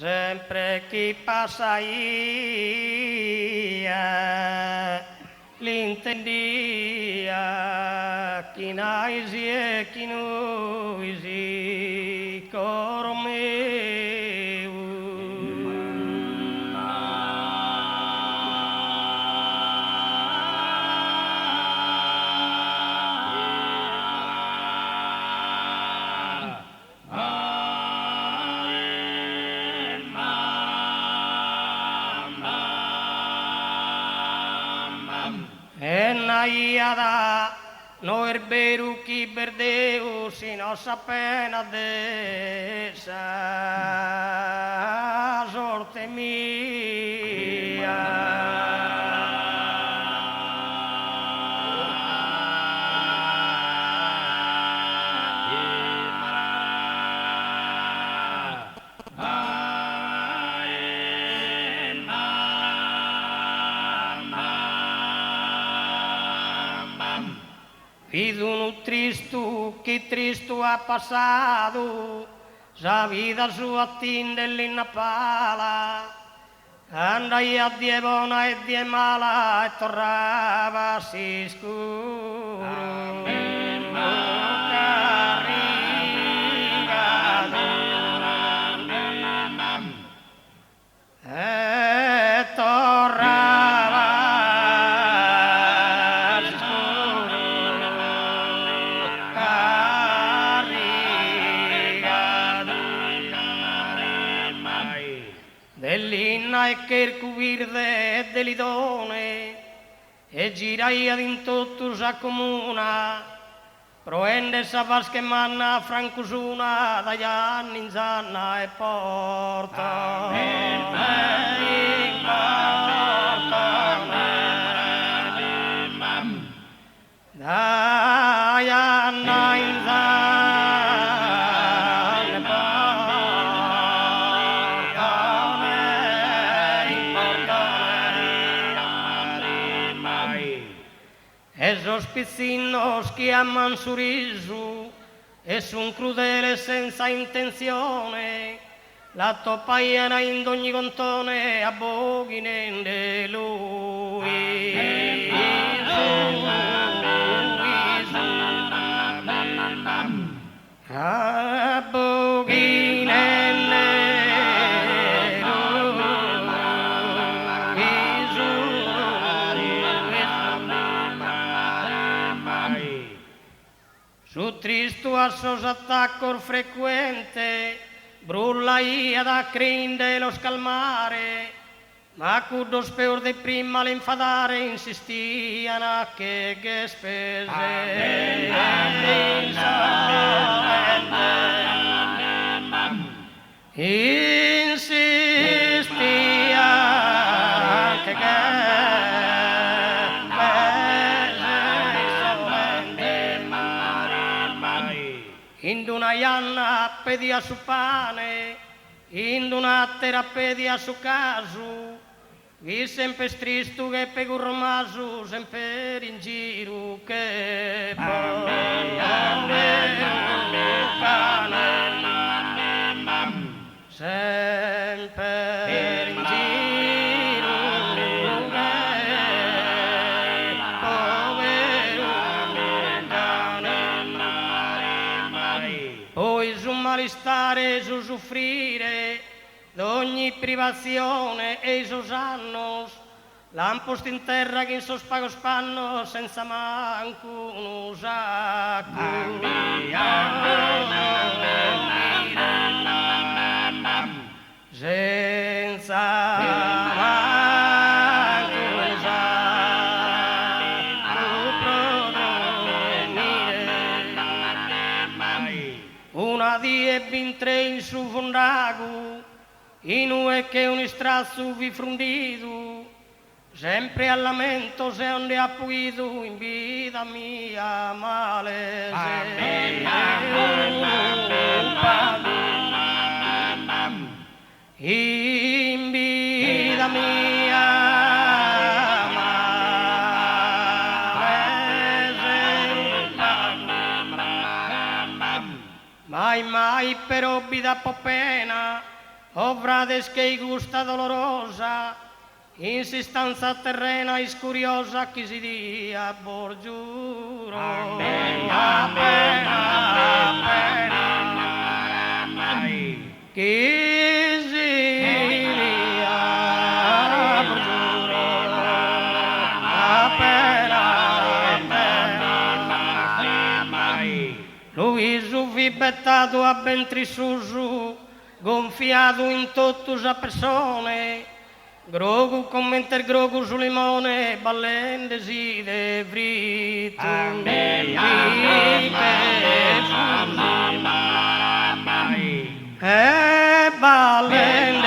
sempre chi passa l'intendia chi naisi e chi nuisi coro meu. Naiada no herberu ki berdeu si no sapena dessa sorte mia. Vido no tristo, que tristo ha passado, a vida sua tinde lì na pala, andai a die bona e die mala e tornava si scuro. E tornava dell'inna e che il cubirde e dell'idone e giraia in tutto sa comuna proende sa vasche manna francusuna dagli anni in zanna e porta dagli anni in zanna esos pizzinos che aman su riso e son crudele senza intenzione la toppaiana in ogni contone abboghine lui abboghine su tristo a sos attacos frequente, brulla ia da crinde lo scalmare, ma cudos peor de prima l'infadare insistian a che spese. Insistia che Indunaianna pedia su pane, induna terapedia su casu, vi sempre stristu che pegurromasu, sempre in giro che sempre in giro poi su malistare, su soffrire d'ogni privazione e i sos annos l'han posto in terra che in sos pagos panno senza manco un sacco senza manco un sacco una die vintre in su fondago in ue che un strazzo vi frundido sempre al lamento se onde ha puido in vida mia male in vida mia mai mai però vi dà po' pena o frades che gusta dolorosa, insistenza terrena e scuriosa chi si dia borgiuro. Amen, amen, amen, amen. Chi si dia borgiuro. Lui vi bettato a ben trisusu, gonfiato in tutte le persone, grogu commenta il grogu sul limone, ballendesi de frito. Amen, amen, amen, E ballendesi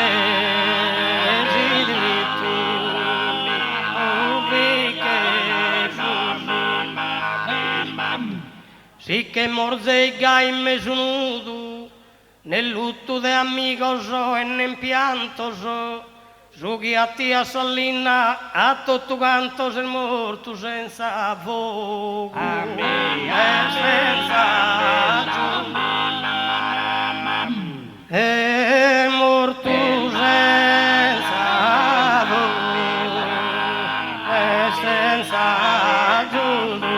de frito, sì che morzega in mesunudo, nel lutto de amicoso e nel piantoso, su chi a tia Sallina a tutto quanto sei morto senza fuoco e senza giù. È morto senza fuoco e senza giù.